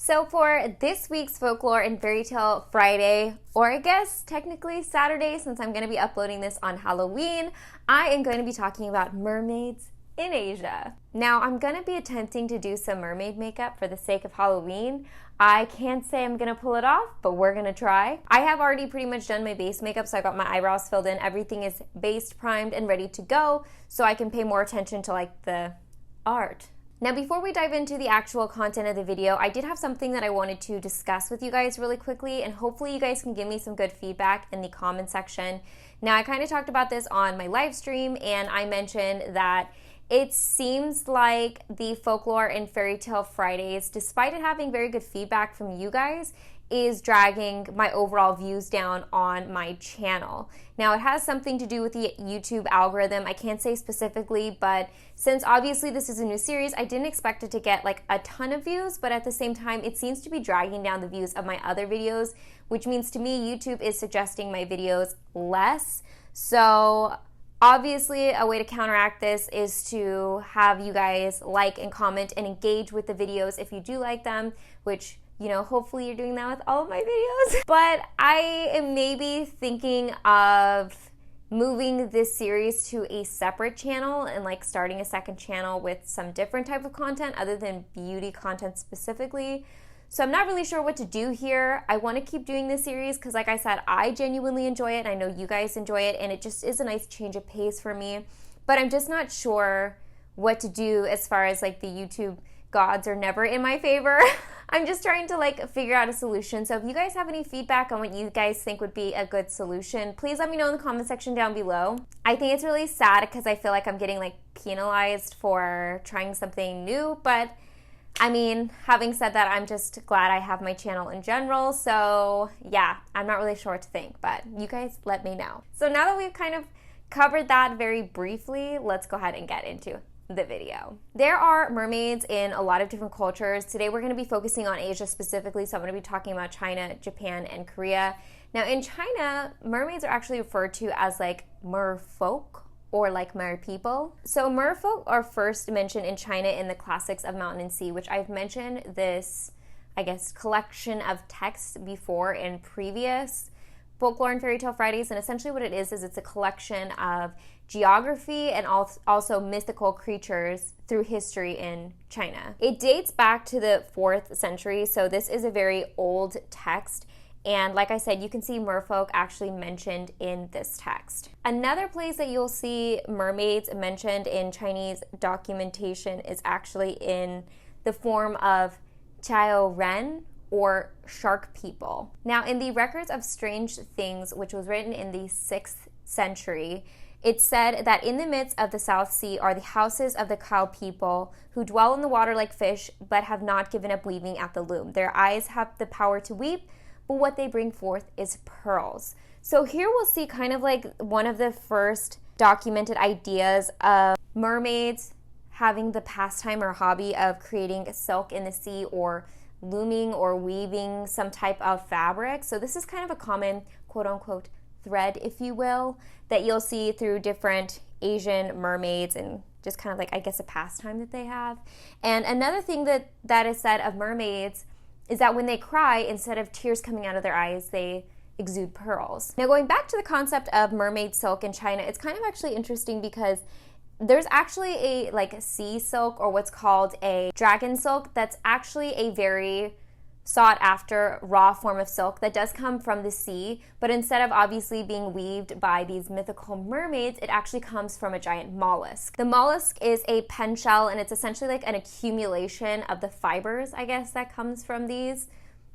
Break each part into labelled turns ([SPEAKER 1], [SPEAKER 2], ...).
[SPEAKER 1] So for this week's Folklore and Fairytale Friday, or I guess technically Saturday since I'm going to be uploading this on Halloween, I am going to be talking about mermaids in Asia. Now I'm going to be attempting to do some mermaid makeup for the sake of Halloween. I can't say I'm going to pull it off, but we're going to try. I have already pretty much done my base makeup, so I got my eyebrows filled in. Everything is based, primed, and ready to go, so I can pay more attention to like the art. Now, before we dive into the actual content of the video, I did have something that I wanted to discuss with you guys really quickly, and hopefully you guys can give me some good feedback in the comment section. Now, I kind of talked about this on my live stream, and I mentioned that it seems like the Folklore and Fairytale Fridays, despite it having very good feedback from you guys, is dragging my overall views down on my channel. Now, it has something to do with the YouTube algorithm. I can't say specifically, but since obviously this is a new series, I didn't expect it to get like a ton of views, but at the same time, it seems to be dragging down the views of my other videos, which means to me, YouTube is suggesting my videos less. So obviously, a way to counteract this is to have you guys like and comment and engage with the videos if you do like them, which, you know, hopefully you're doing that with all of my videos. But I am maybe thinking of moving this series to a separate channel and like starting a second channel with some different type of content other than beauty content specifically. So I'm not really sure what to do here. I want to keep doing this series because, like I said, I genuinely enjoy it and I know you guys enjoy it, and it just is a nice change of pace for me. But I'm just not sure what to do as far as like the YouTube gods are never in my favor. I'm just trying to like figure out a solution. So if you guys have any feedback on what you guys think would be a good solution, please let me know in the comment section down below. I think it's really sad because I feel like I'm getting like penalized for trying something new, but I mean, having said that, I'm just glad I have my channel in general. So yeah, I'm not really sure what to think, but you guys let me know. So now that we've kind of covered that very briefly, let's go ahead and get into the video. There are mermaids in a lot of different cultures. Today we're going to be focusing on Asia specifically, so I'm going to be talking about China, Japan, and Korea. Now in China, mermaids are actually referred to as like merfolk or like mer people. So merfolk are first mentioned in China in the classics of Mountain and Sea, which I've mentioned this, I guess, collection of texts before in previous Folklore and Fairytale Fridays, and essentially what it is it's a collection of geography and also mythical creatures through history in China. It dates back to the 4th century, so this is a very old text, and like I said, you can see merfolk actually mentioned in this text. Another place that you'll see mermaids mentioned in Chinese documentation is actually in the form of Chao Ren, or shark people. Now, in the Records of Strange Things, which was written in the 6th century, it said that in the midst of the South Sea are the houses of the cow people who dwell in the water like fish, but have not given up weaving at the loom. Their eyes have the power to weep, but what they bring forth is pearls. So here we'll see kind of like one of the first documented ideas of mermaids having the pastime or hobby of creating silk in the sea or looming or weaving some type of fabric. So this is kind of a common quote-unquote thread, if you will, that you'll see through different Asian mermaids and just kind of like, I guess, a pastime that they have. And another thing that is said of mermaids is that when they cry, instead of tears coming out of their eyes, they exude pearls. Now, going back to the concept of mermaid silk in China, it's kind of actually interesting because there's actually a like sea silk, or what's called a dragon silk, that's actually a very sought after raw form of silk that does come from the sea, but instead of obviously being weaved by these mythical mermaids, it actually comes from a giant mollusk. The mollusk is a pen shell, and it's essentially like an accumulation of the fibers, I guess, that comes from these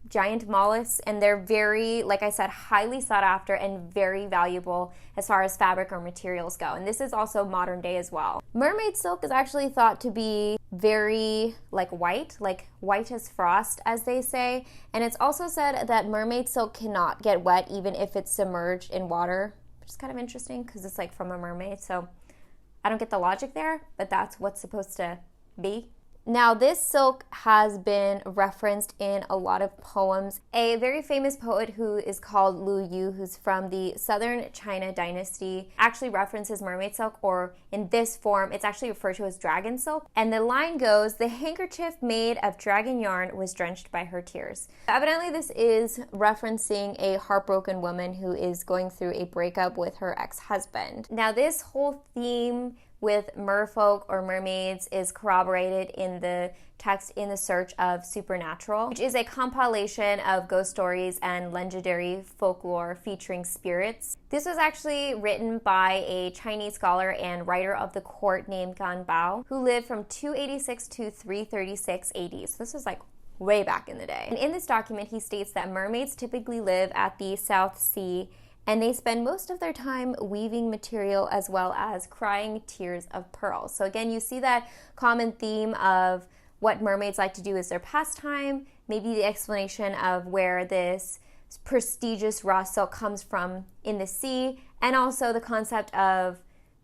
[SPEAKER 1] giant mollusks, and they're very, like I said, highly sought after and very valuable as far as fabric or materials go. And this is also modern day as well. Mermaid silk is actually thought to be very like white as frost, as they say. And it's also said that mermaid silk cannot get wet even if it's submerged in water, which is kind of interesting because it's like from a mermaid. So I don't get the logic there, but that's what's supposed to be Now, this silk has been referenced in a lot of poems. A very famous poet who is called Lu Yu, who's from the southern China dynasty, actually references mermaid silk, or in this form, it's actually referred to as dragon silk. And the line goes, "The handkerchief made of dragon yarn was drenched by her tears." Evidently, this is referencing a heartbroken woman who is going through a breakup with her ex-husband. Now, this whole theme with merfolk or mermaids is corroborated in the text In the Search of Supernatural, which is a compilation of ghost stories and legendary folklore featuring spirits. This was actually written by a Chinese scholar and writer of the court named Gan Bao, who lived from 286 to 336 AD. So this was like way back in the day. And in this document, he states that mermaids typically live at the South Sea, and they spend most of their time weaving material as well as crying tears of pearls. So again, you see that common theme of what mermaids like to do as their pastime, maybe the explanation of where this prestigious raw silk comes from in the sea, and also the concept of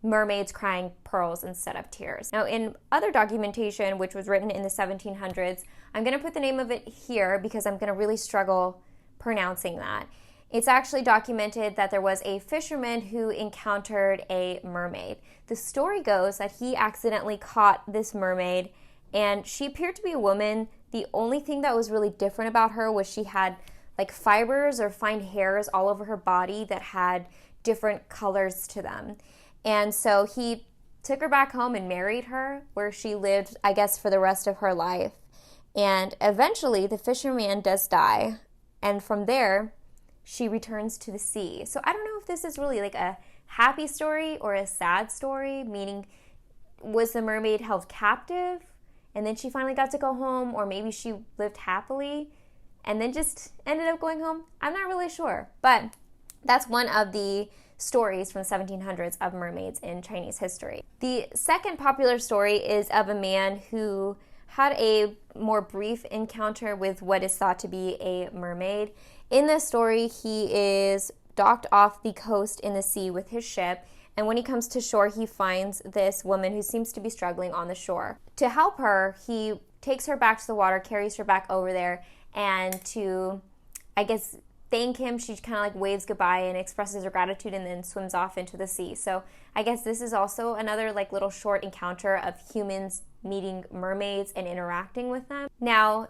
[SPEAKER 1] mermaids crying pearls instead of tears. Now, in other documentation, which was written in the 1700s, I'm going to put the name of it here because I'm going to really struggle pronouncing that. It's actually documented that there was a fisherman who encountered a mermaid. The story goes that he accidentally caught this mermaid, and she appeared to be a woman. The only thing that was really different about her was she had like fibers or fine hairs all over her body that had different colors to them. And so he took her back home and married her, where she lived, I guess, for the rest of her life. And eventually the fisherman does die, and from there she returns to the sea. So I don't know if this is really like a happy story or a sad story, meaning was the mermaid held captive and then she finally got to go home, or maybe she lived happily and then just ended up going home? I'm not really sure, but that's one of the stories from the 1700s of mermaids in Chinese history. The second popular story is of a man who had a more brief encounter with what is thought to be a mermaid. In this story, he is docked off the coast in the sea with his ship, and when he comes to shore, he finds this woman who seems to be struggling on the shore. To help her, he takes her back to the water, carries her back over there, and to, I guess, thank him, she kind of like waves goodbye and expresses her gratitude and then swims off into the sea. So I guess this is also another like little short encounter of humans meeting mermaids and interacting with them. Now,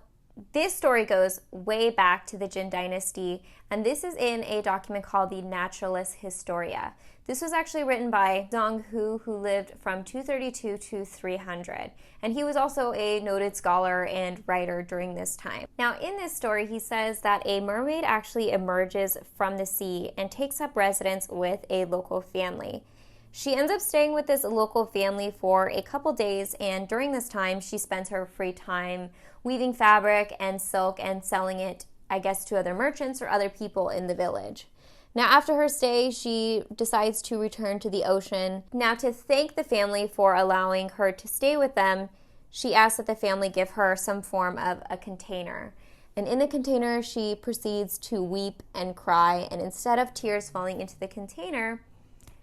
[SPEAKER 1] this story goes way back to the Jin Dynasty, and this is in a document called the Naturalis Historia. This was actually written by Zhang Hu, who lived from 232 to 300, and he was also a noted scholar and writer during this time. Now, in this story, he says that a mermaid actually emerges from the sea and takes up residence with a local family. She ends up staying with this local family for a couple days, and during this time, she spends her free time weaving fabric and silk and selling it, I guess, to other merchants or other people in the village. Now, after her stay, she decides to return to the ocean. Now, to thank the family for allowing her to stay with them, she asks that the family give her some form of a container. And in the container, she proceeds to weep and cry, and instead of tears falling into the container,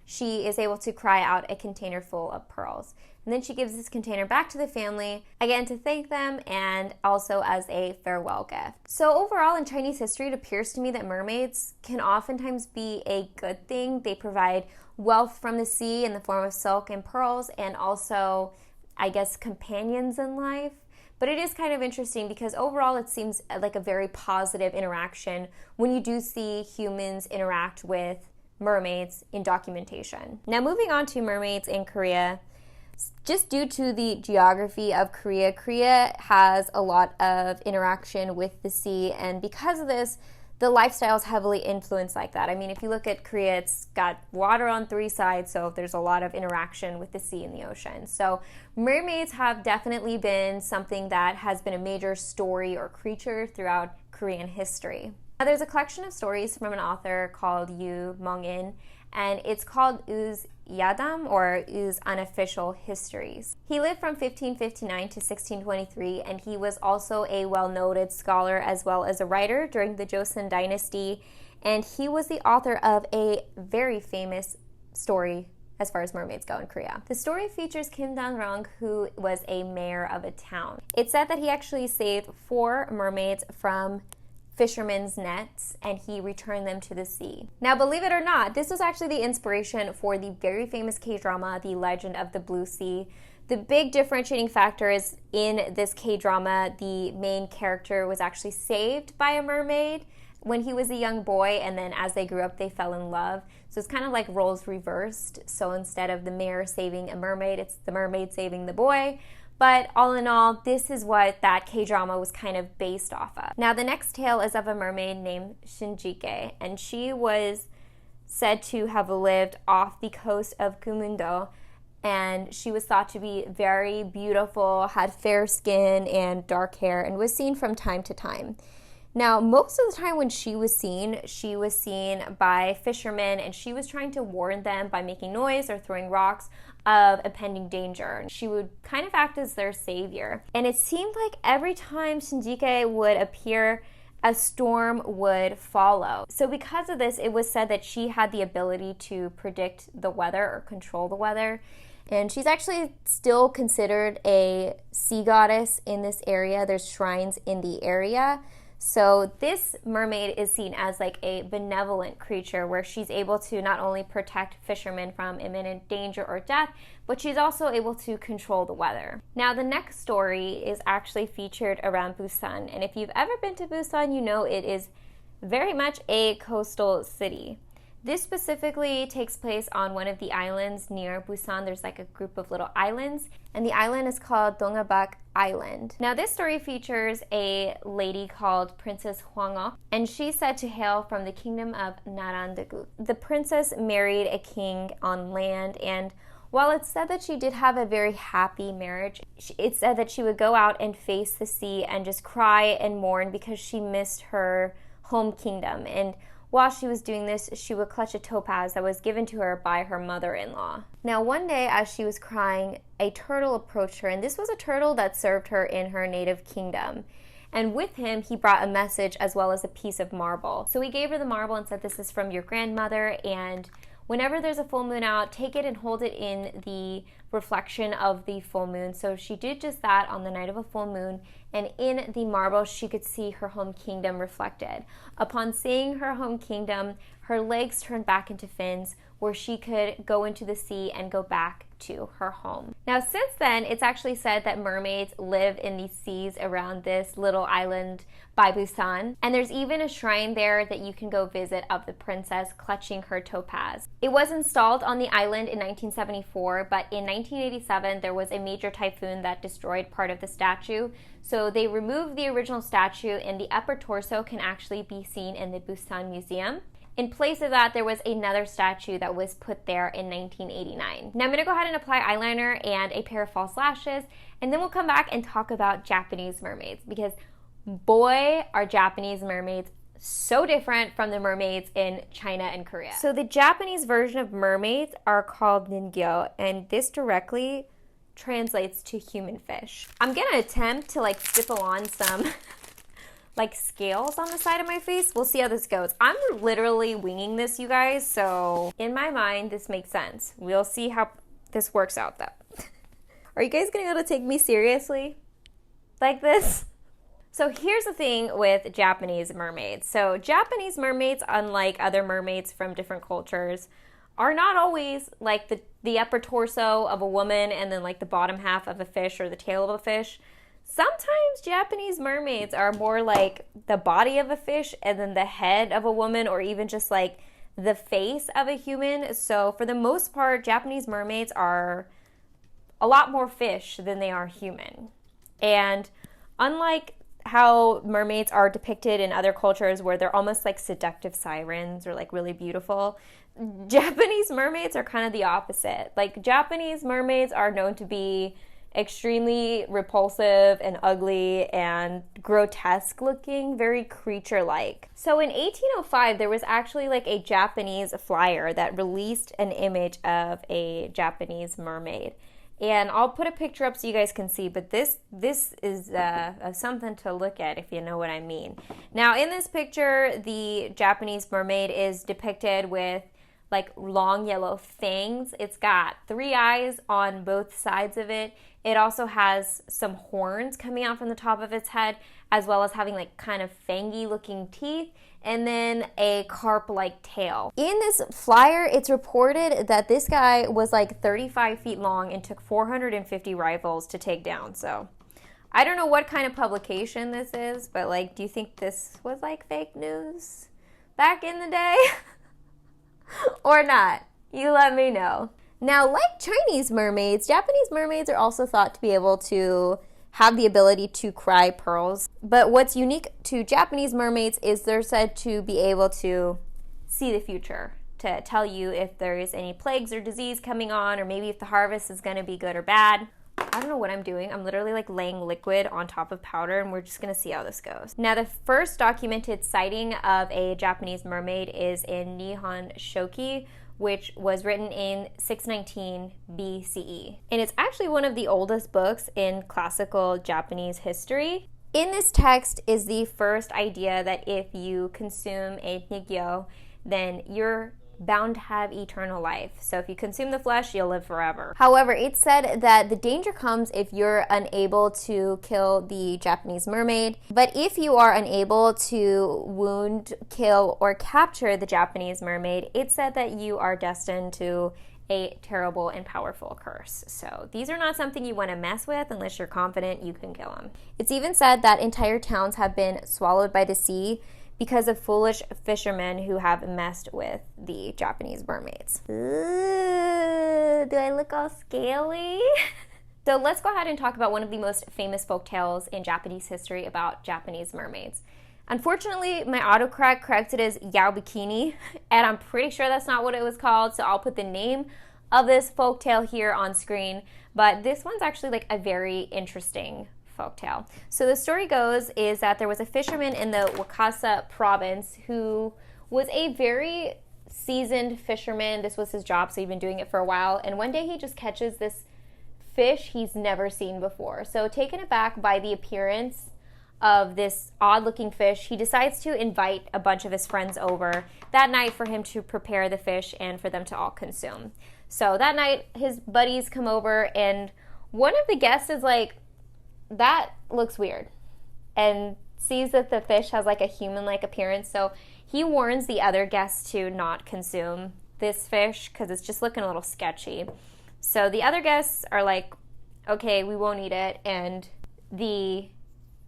[SPEAKER 1] she is able to cry out a container full of pearls. And then she gives this container back to the family, again to thank them and also as a farewell gift. So overall in Chinese history, it appears to me that mermaids can oftentimes be a good thing. They provide wealth from the sea in the form of silk and pearls, and also, I guess, companions in life. But it is kind of interesting because overall it seems like a very positive interaction when you do see humans interact with mermaids in documentation. Now, moving on to mermaids in Korea. Just due to the geography of Korea, Korea has a lot of interaction with the sea, and because of this, the lifestyle is heavily influenced like that. I mean, if you look at Korea, it's got water on three sides, so there's a lot of interaction with the sea and the ocean. So mermaids have definitely been something that has been a major story or creature throughout Korean history. Now, there's a collection of stories from an author called Yu Mong-in, and it's called U's Yadam, or U's Unofficial Histories. He lived from 1559 to 1623, and he was also a well-noted scholar as well as a writer during the Joseon Dynasty, and he was the author of a very famous story as far as mermaids go in Korea. The story features Kim Dan-rong, who was a mayor of a town. It's said that he actually saved 4 mermaids from fishermen's nets and he returned them to the sea. Now, believe it or not, this was actually the inspiration for the very famous K-drama, The Legend of the Blue Sea. The big differentiating factor is in this K-drama, the main character was actually saved by a mermaid when he was a young boy, and then as they grew up, they fell in love. So it's kind of like roles reversed. So instead of the mayor saving a mermaid, it's the mermaid saving the boy. But all in all, this is what that K-drama was kind of based off of. Now, the next tale is of a mermaid named Shinjike, and she was said to have lived off the coast of Kumiho, and she was thought to be very beautiful, had fair skin and dark hair, and was seen from time to time. Now, most of the time when she was seen by fishermen, and she was trying to warn them by making noise or throwing rocks of impending danger. She would kind of act as their savior. And it seemed like every time Shinjike would appear, a storm would follow. So because of this, it was said that she had the ability to predict the weather or control the weather. And she's actually still considered a sea goddess in this area. There's shrines in the area. So this mermaid is seen as like a benevolent creature where she's able to not only protect fishermen from imminent danger or death, but she's also able to control the weather. Now, the next story is actually featured around Busan. And if you've ever been to Busan, you know it is very much a coastal city. This specifically takes place on one of the islands near Busan. There's like a group of little islands, and the island is called Dongbak Island. Now, this story features a lady called Princess Hwangok, and she's said to hail from the kingdom of Narandagu. The princess married a king on land, and while it's said that she did have a very happy marriage, it's said that she would go out and face the sea and just cry and mourn because she missed her home kingdom. And while she was doing this, she would clutch a topaz that was given to her by her mother-in-law. Now, one day as she was crying, a turtle approached her, and this was a turtle that served her in her native kingdom. And with him, he brought a message as well as a piece of marble. So he gave her the marble and said, "This is from your grandmother, and whenever there's a full moon out, take it and hold it in the reflection of the full moon." So she did just that on the night of a full moon, and in the marble, she could see her home kingdom reflected. Upon seeing her home kingdom, her legs turned back into fins, where she could go into the sea and go back to her home. Now, since then, it's actually said that mermaids live in the seas around this little island by Busan, and there's even a shrine there that you can go visit of the princess clutching her topaz. It was installed on the island in 1974, but in 1987, there was a major typhoon that destroyed part of the statue, so they removed the original statue, and the upper torso can actually be seen in the Busan Museum. In place of that, there was another statue that was put there in 1989. Now I'm going to go ahead and apply eyeliner and a pair of false lashes, and then we'll come back and talk about Japanese mermaids, because boy, are Japanese mermaids so different from the mermaids in China and Korea. So the Japanese version of mermaids are called ningyo, and this directly translates to human fish. I'm going to attempt to stipple on some scales on the side of my face. We'll see how this goes. I'm literally winging this, you guys, so in my mind, this makes sense. We'll see how this works out, though. Are you guys gonna be able to take me seriously like this? So here's the thing with Japanese mermaids. So Japanese mermaids, unlike other mermaids from different cultures, are not always like the upper torso of a woman and then the bottom half of a fish or the tail of a fish. Sometimes Japanese mermaids are more like the body of a fish and then the head of a woman, or even just the face of a human. So for the most part, Japanese mermaids are a lot more fish than they are human. And unlike how mermaids are depicted in other cultures where they're almost like seductive sirens or really beautiful, Japanese mermaids are kind of the opposite. Japanese mermaids are known to be extremely repulsive and ugly and grotesque looking, very creature-like. So in 1805, there was actually a Japanese flyer that released an image of a Japanese mermaid. And I'll put a picture up so you guys can see, but this is something to look at if you know what I mean. Now, in this picture, the Japanese mermaid is depicted with like long yellow fangs. It's got 3 eyes on both sides of it. It also has some horns coming out from the top of its head, as well as having like kind of fangy looking teeth, and then a carp-like tail. In this flyer, it's reported that this guy was like 35 feet long and took 450 rifles to take down. So I don't know what kind of publication this is, but like, do you think this was like fake news back in the day? Or not? You let me know. Now, like Chinese mermaids, Japanese mermaids are also thought to be able to have the ability to cry pearls. But what's unique to Japanese mermaids is they're said to be able to see the future, to tell you if there is any plagues or disease coming on, or maybe if the harvest is going to be good or bad. I don't know what I'm doing. I'm literally like laying liquid on top of powder, and we're just going to see how this goes. Now, the first documented sighting of a Japanese mermaid is in Nihon Shoki, which was written in 619 BCE. And it's actually one of the oldest books in classical Japanese history. In this text is the first idea that if you consume a nigyo, then you're bound to have eternal life. So if you consume the flesh, you'll live forever. However, it's said that the danger comes if you're unable to kill the Japanese mermaid. But if you are unable to wound, kill, or capture the Japanese mermaid, it's said that you are destined to a terrible and powerful curse. So these are not something you want to mess with unless you're confident you can kill them. It's even said that entire towns have been swallowed by the sea because of foolish fishermen who have messed with the Japanese mermaids. Ooh, do I look all scaly? So let's go ahead and talk about one of the most famous folk tales in Japanese history about Japanese mermaids. Unfortunately, my autocorrect corrected it as Yao Bikini, and I'm pretty sure that's not what it was called, so I'll put the name of this folk tale here on screen. But this one's actually like a very interesting folktale. So the story goes is that there was a fisherman in the Wakasa province who was a very seasoned fisherman. This was his job, so he'd been doing it for a while. And one day he just catches this fish he's never seen before. So taken aback by the appearance of this odd-looking fish, he decides to invite a bunch of his friends over that night for him to prepare the fish and for them to all consume. So that night, his buddies come over, and one of the guests is like, that looks weird, and sees that the fish has like a human-like appearance, so he warns the other guests to not consume this fish because it's just looking a little sketchy. So the other guests are like, okay, we won't eat it, and the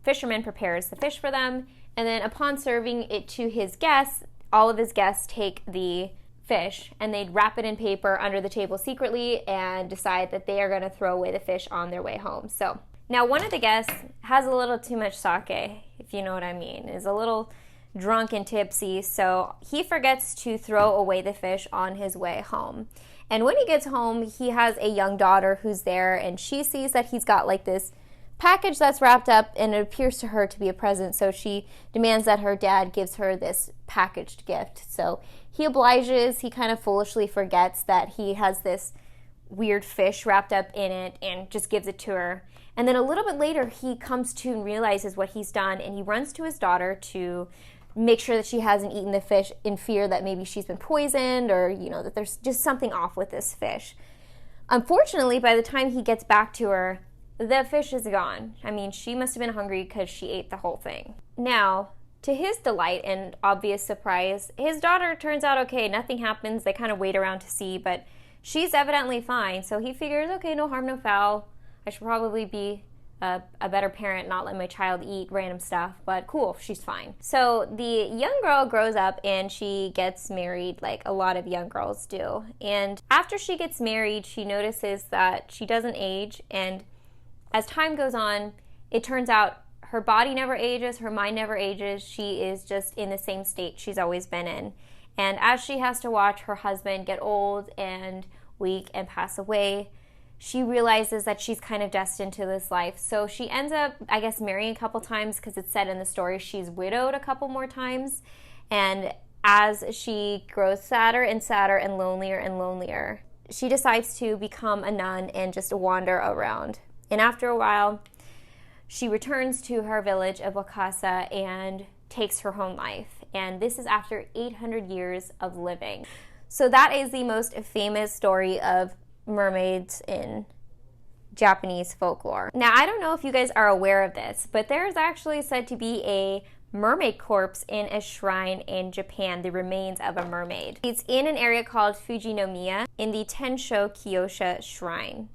[SPEAKER 1] fisherman prepares the fish for them, and then upon serving it to his guests, all of his guests take the fish and they'd wrap it in paper under the table secretly and decide that they are going to throw away the fish on their way home. So now, one of the guests has a little too much sake, if you know what I mean, is a little drunk and tipsy, so he forgets to throw away the fish on his way home. And when he gets home, he has a young daughter who's there, and she sees that he's got like this package that's wrapped up, and it appears to her to be a present, so she demands that her dad gives her this packaged gift. So he obliges. He kind of foolishly forgets that he has this weird fish wrapped up in it and just gives it to her. And then a little bit later, he comes to and realizes what he's done, and he runs to his daughter to make sure that she hasn't eaten the fish in fear that maybe she's been poisoned or, you know, that there's just something off with this fish. Unfortunately, by the time he gets back to her, the fish is gone. I mean, she must have been hungry because she ate the whole thing. Now, to his delight and obvious surprise, his daughter turns out okay. Nothing happens. They kind of wait around to see, but she's evidently fine. So he figures, okay, no harm, no foul. I should probably be a better parent, not let my child eat random stuff, but cool, she's fine. So the young girl grows up and she gets married like a lot of young girls do. And after she gets married, she notices that she doesn't age, and as time goes on, it turns out her body never ages, her mind never ages. She is just in the same state she's always been in. And as she has to watch her husband get old and weak and pass away, she realizes that she's kind of destined to this life. So she ends up, I guess, marrying a couple times, because it's said in the story she's widowed a couple more times. And as she grows sadder and sadder and lonelier, she decides to become a nun and just wander around. And after a while, she returns to her village of Wakasa and takes her own life. And this is after 800 years of living. So that is the most famous story of mermaids in Japanese folklore. Now, I don't know if you guys are aware of this, but there is actually said to be a mermaid corpse in a shrine in Japan, the remains of a mermaid. It's in an area called Fujinomiya in the Tensho Kyosha Shrine.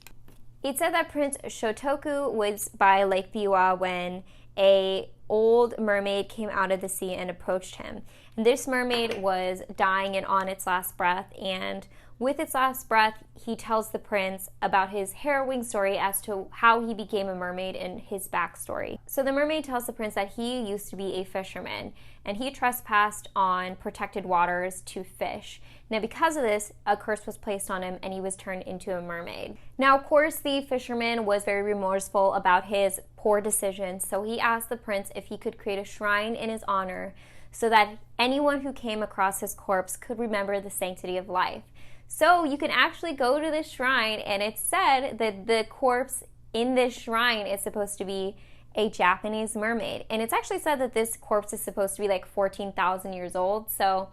[SPEAKER 1] It said that Prince Shotoku was by Lake Biwa when a old mermaid came out of the sea and approached him. And this mermaid was dying and on its last breath, and with its last breath, he tells the prince about his harrowing story as to how he became a mermaid and his backstory. So the mermaid tells the prince that he used to be a fisherman, and he trespassed on protected waters to fish. Now, because of this, a curse was placed on him and he was turned into a mermaid. Now, of course, the fisherman was very remorseful about his poor decisions, so he asked the prince if he could create a shrine in his honor so that anyone who came across his corpse could remember the sanctity of life. So you can actually go to this shrine, and it's said that the corpse in this shrine is supposed to be a Japanese mermaid. And it's actually said that this corpse is supposed to be like 14,000 years old. So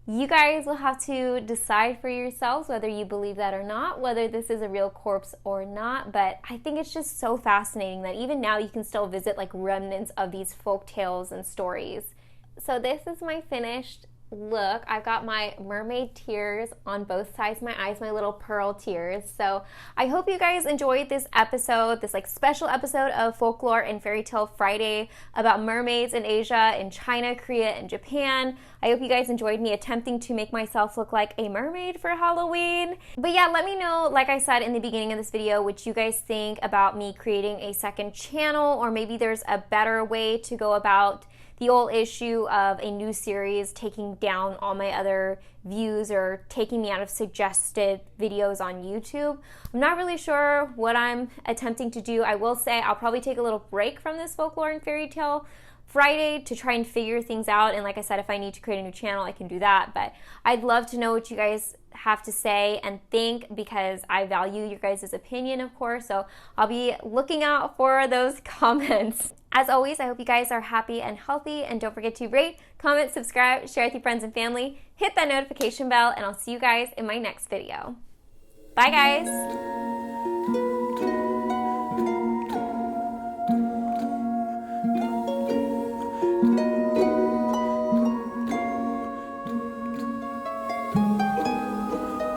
[SPEAKER 1] you guys will have to decide for yourselves whether you believe that or not, whether this is a real corpse or not. But I think it's just so fascinating that even now you can still visit like remnants of these folk tales and stories. So this is my finished look. I've got my mermaid tears on both sides of my eyes, my little pearl tears. So I hope you guys enjoyed this episode, this like special episode of Folklore and Fairytale Friday about mermaids in Asia, in China, Korea, and Japan. I hope you guys enjoyed me attempting to make myself look like a mermaid for Halloween. But yeah, let me know, like I said in the beginning of this video, what you guys think about me creating a second channel, or maybe there's a better way to go about the whole issue of a new series taking down all my other views or taking me out of suggested videos on YouTube. I'm not really sure what I'm attempting to do. I will say I'll probably take a little break from this Folklore and Fairytale Friday to try and figure things out, and like I said, if I need to create a new channel, I can do that. But I'd love to know what you guys have to say and think, because I value your guys' opinion, of course, so I'll be looking out for those comments. As always, I hope you guys are happy and healthy, and don't forget to rate, comment, subscribe, share with your friends and family, hit that notification bell, and I'll see you guys in my next video. Bye, guys!